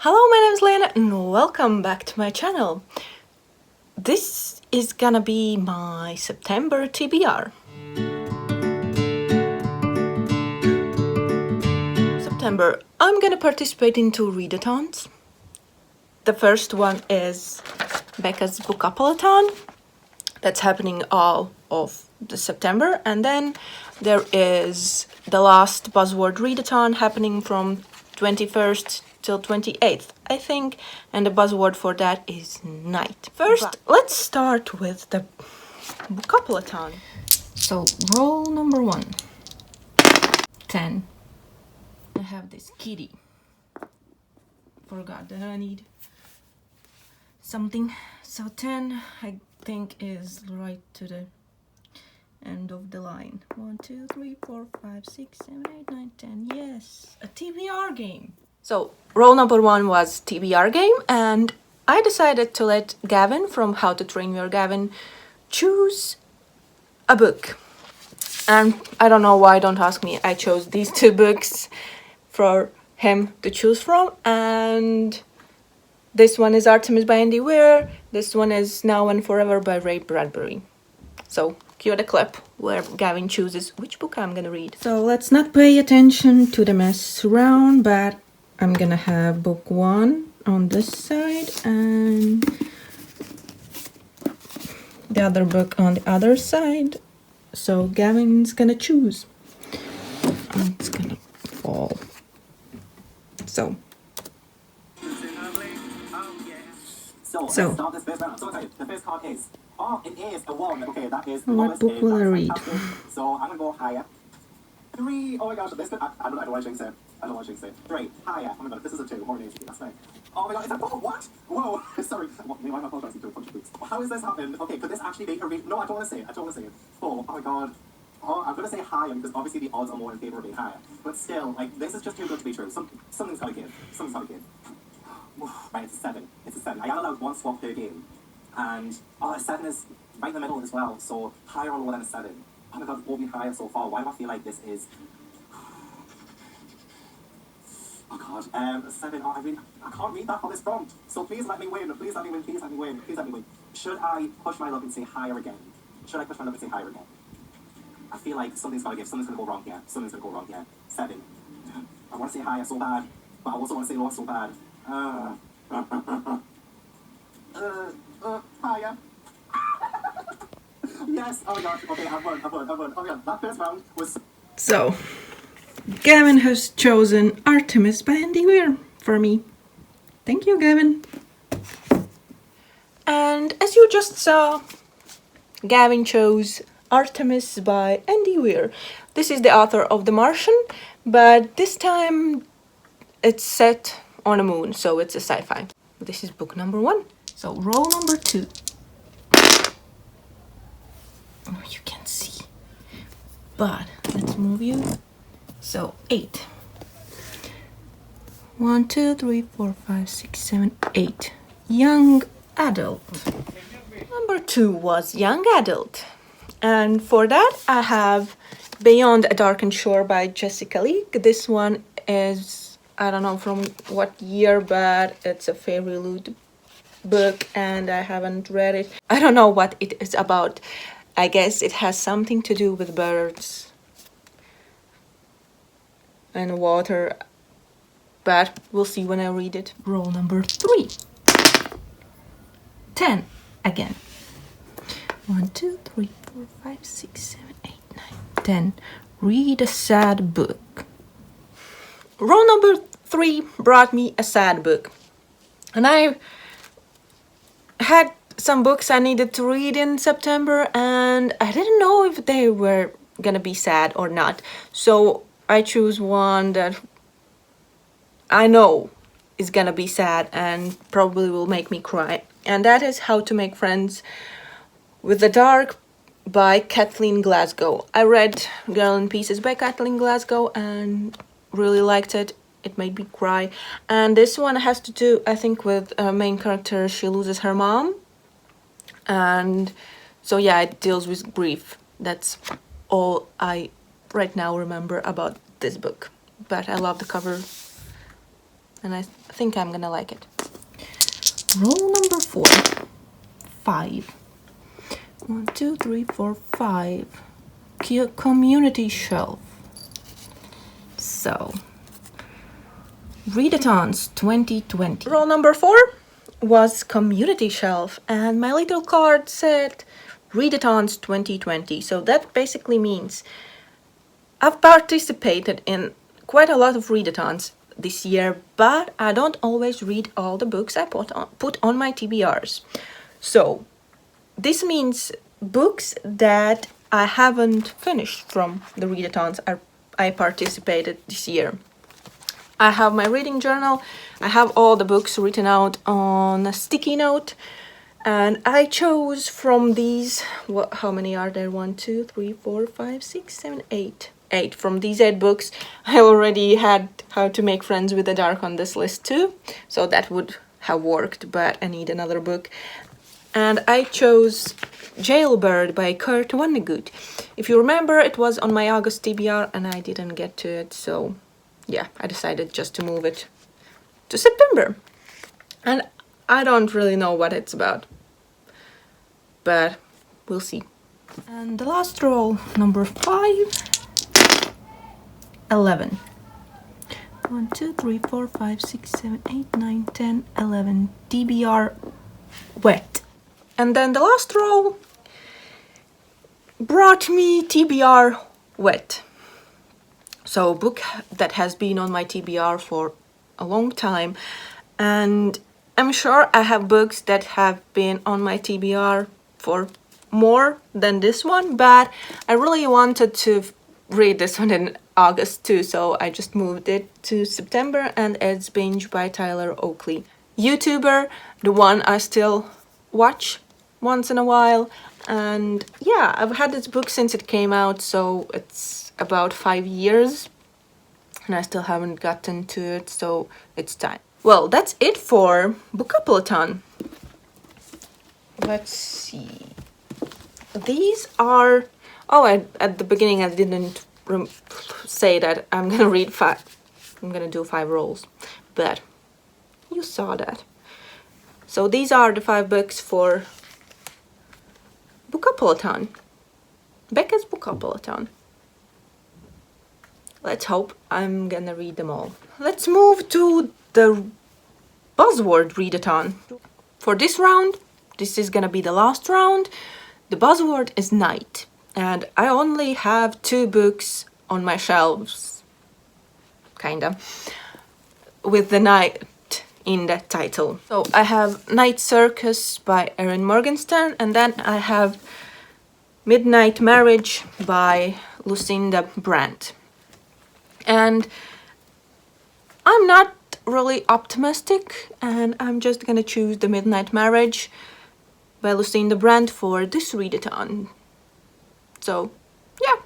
Hello, my name is Liene and welcome back to my channel. This is gonna be my September TBR. September, I'm gonna participate in 2 readathons. The first one is Becca's Bookoplathon. That's happening all of the September, and then there is the last Buzzword Readathon happening from 21st till 28th, I think, and the buzzword for that is night. First, let's start with the Bookoplathon. So, roll number 1. 10. I have this kitty. Forgot that I need something. So 10, I think, is right to the end of the line. 1, 2, 3, 4, 5, 6, 7, 8, 9, 10. Yes, a TBR game. So role number 1 was TBR game, and I decided to let Gavin from How to Train Your Gavin choose a book. And I don't know why, don't ask me. I chose these 2 books for him to choose from, and this one is Artemis by Andy Weir. This one is Now and Forever by Ray Bradbury. So cue the clip where Gavin chooses which book I'm gonna read. So let's not pay attention to the mess around, but I'm gonna have book 1 on this side and the other book on the other side. So Gavin's gonna choose. It's gonna fall. So let's start this first round. I'm so excited. The first card is, it is a 1. Okay, that is the what lowest. book will I read? So I'm gonna go higher. 3. Oh my gosh, this could, I don't want to jinx it. I don't want to jinx it. 3. Higher. Oh my god, this is a 2. More than that's fine. Oh my god, it's a 4. What? Whoa. Sorry. Why am I apologizing to a bunch of books? How is this happening? Okay, could this actually be a read? No, I don't want to say it. I don't want to say it. 4. Oh my god. Oh, I'm gonna say higher because obviously the odds are more in favor of being higher. But still, like, this is just too good to be true. Something's gotta give. Something's gotta give. Right, it's a 7. It's a 7. I am allowed 1 swap per game. And, a 7 is right in the middle as well. So, higher or lower than a 7. Oh my god, all been higher so far. Why do I feel like this is... Oh god, a 7. Oh, I can't read that on this prompt. So please let me win. Please let me win. Please let me win. Please let me win. Should I push my luck and say higher again? Should I push my luck and say higher again? I feel like something's gotta give. Something's gonna go wrong here. Something's gonna go wrong here. 7. I want to say higher so bad, but I also want to say lower so bad. Higher. Yes. Oh my gosh. Okay, I've won. Oh my god, that first round was... So, Gavin has chosen Artemis by Andy Weir for me. Thank you, Gavin. And as you just saw, Gavin chose Artemis by Andy Weir. This is the author of The Martian, but this time it's set on a moon, so it's a sci-fi. This is book number 1. So roll number 2. Oh, you can see. But let's move you. So 8. 1, 2, 3, 4, 5, 6, 7, 8. Young adult. Number 2 was young adult. And for that I have Beyond a Darkened Shore by Jessica Leigh. This one is, I don't know from what year, but it's a Fairy Loot book and I haven't read it. I don't know what it is about. I guess it has something to do with birds and water, but we'll see when I read it. Roll number 3. 10 again. 1, 2, 3, 4, 5, 6, 7, 8, 9, 10. Read a sad book. Roll number 3 brought me a sad book. And I had some books I needed to read in September and I didn't know if they were gonna be sad or not. So I choose one that I know is gonna be sad and probably will make me cry. And that is How to Make Friends with the Dark by Kathleen Glasgow. I read Girl in Pieces by Kathleen Glasgow and really liked it. It made me cry. And this one has to do, I think, with a main character. She loses her mom. And so yeah, it deals with grief. That's all I right now remember about this book. But I love the cover. and I think I'm gonna like it. Roll number 4. 5. 1, 2, 3, 4, 5. Community shelf. So, Readathons 2020. Roll number 4 was community shelf, and my little card said Readathons 2020. So that basically means I've participated in quite a lot of readathons this year, but I don't always read all the books I put on my TBRs. So this means books that I haven't finished from the readathons I participated this year. I have my reading journal. I have all the books written out on a sticky note, and I chose from these, how many are there? 1, 2, 3, 4, 5, 6, 7, 8. 8. From these 8 books, I already had How to Make Friends with the Dark on this list too, so that would have worked, but I need another book. And I chose Jailbird by Kurt Vonnegut. If you remember, it was on my August TBR and I didn't get to it, so yeah, I decided just to move it to September. And I don't really know what it's about, but we'll see. And the last roll, number 5, 11. 1, 2, 3, 4, 5, 6, 7, 8, 9, 10, 11. TBR wet. And then the last roll brought me TBR wet. So a book that has been on my TBR for a long time, and I'm sure I have books that have been on my TBR for more than this one, but I really wanted to read this one in August too, so I just moved it to September, and it's Binge by Tyler Oakley. YouTuber, the one I still watch once in a while, and yeah, I've had this book since it came out, so it's about 5 years, and I still haven't gotten to it, so it's time. Well, that's it for Bookoplathon. Let's see. These are... Oh, at the beginning I didn't say that I'm gonna read 5. I'm gonna do 5 rolls, but you saw that. So these are the 5 books for Bookoplathon. Becca's Bookoplathon. Let's hope I'm gonna read them all. Let's move to the Buzzword Readathon. For this round, this is gonna be the last round. The buzzword is night, and I only have 2 books on my shelves, kinda, with the night in the title. So I have Night Circus by Erin Morgenstern, and then I have Midnight Marriage by Lucinda Brandt. And I'm not really optimistic, and I'm just gonna choose the Midnight Marriage by Lucinda Brandt for this readathon. So yeah,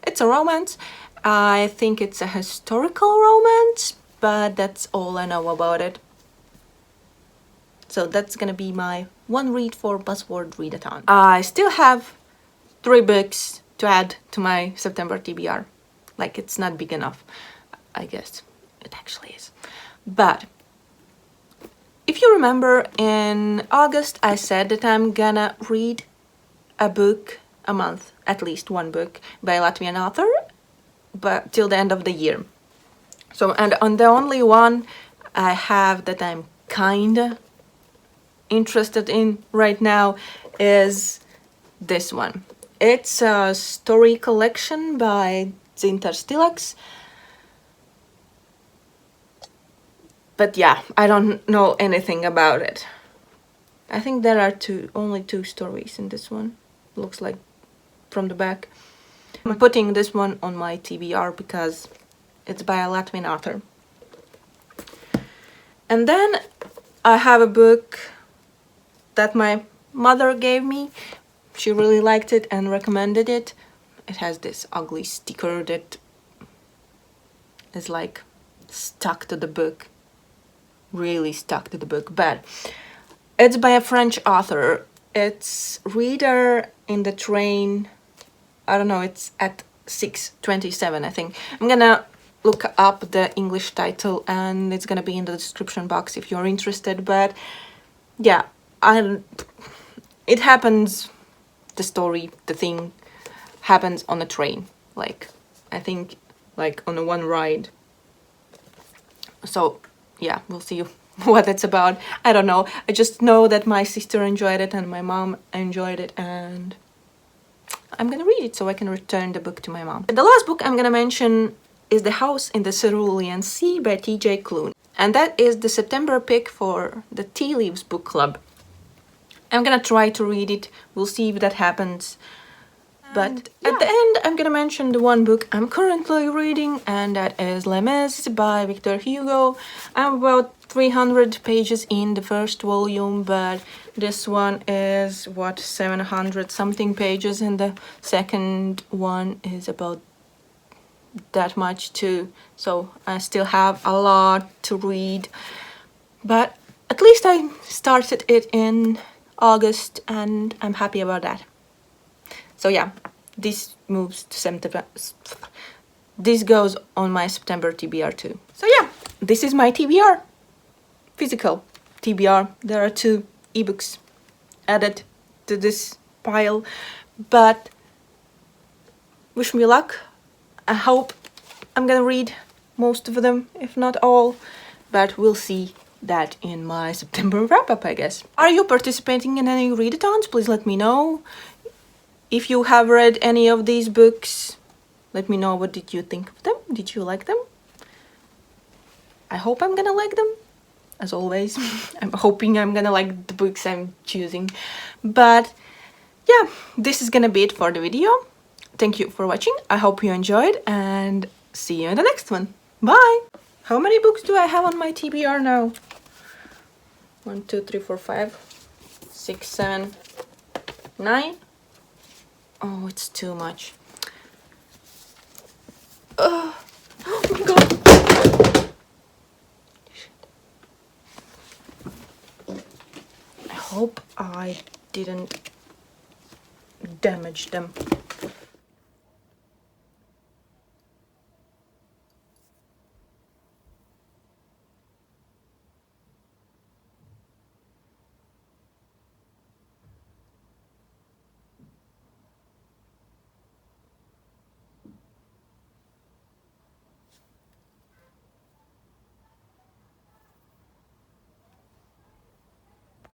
it's a romance. I think it's a historical romance, but that's all I know about it. So that's gonna be my 1 read for Buzzword Readathon. I still have 3 books to add to my September TBR. Like, it's not big enough, I guess. It actually is. But if you remember, in August I said that I'm gonna read a book a month, at least 1 book by a Latvian author, but till the end of the year. So, and on the only one I have that I'm kinda interested in right now is this one. It's a story collection by Zintar Stilacs. But yeah, I don't know anything about it. I think there are only 2 stories in this one. Looks like from the back. I'm putting this one on my TBR because it's by a Latvian author. And then I have a book that my mother gave me. She really liked it and recommended it. It has this ugly sticker that is like stuck to the book. Really stuck to the book, but it's by a French author. It's Reader in the Train. I don't know, it's at 6:27, I think. I'm gonna look up the English title, and it's gonna be in the description box if you're interested. But yeah, it happens, the story, the thing happens on a train, like I think like on a one ride. So yeah, we'll see what it's about. I don't know, I just know that my sister enjoyed it and my mom enjoyed it, and I'm gonna read it so I can return the book to my mom. The last book I'm gonna mention is The House in the Cerulean Sea by T.J. Klune, and that is the September pick for the Tea Leaves book club. I'm gonna try to read it, we'll see if that happens. But at the end, I'm gonna mention the one book I'm currently reading, and that is Les Mis by Victor Hugo. I'm about 300 pages in the first volume, but this one is, what, 700 something pages, and the second one is about that much too. So I still have a lot to read, but at least I started it in August, and I'm happy about that. So yeah, this moves to September. This goes on my September TBR too. So yeah, this is my TBR. Physical TBR. There are 2 ebooks added to this pile, but wish me luck. I hope I'm gonna read most of them, if not all, but we'll see that in my September wrap-up, I guess. Are you participating in any readathons? Please let me know. If you have read any of these books, let me know what did you think of them. Did you like them? I hope I'm gonna like them, as always. I'm hoping I'm gonna like the books I'm choosing. But yeah, this is gonna be it for the video. Thank you for watching. I hope you enjoyed, and see you in the next one. Bye! How many books do I have on my TBR now? 1, 2, 3, 4, 5, 6, 7, 9. Oh, it's too much. Oh my god. I hope I didn't damage them.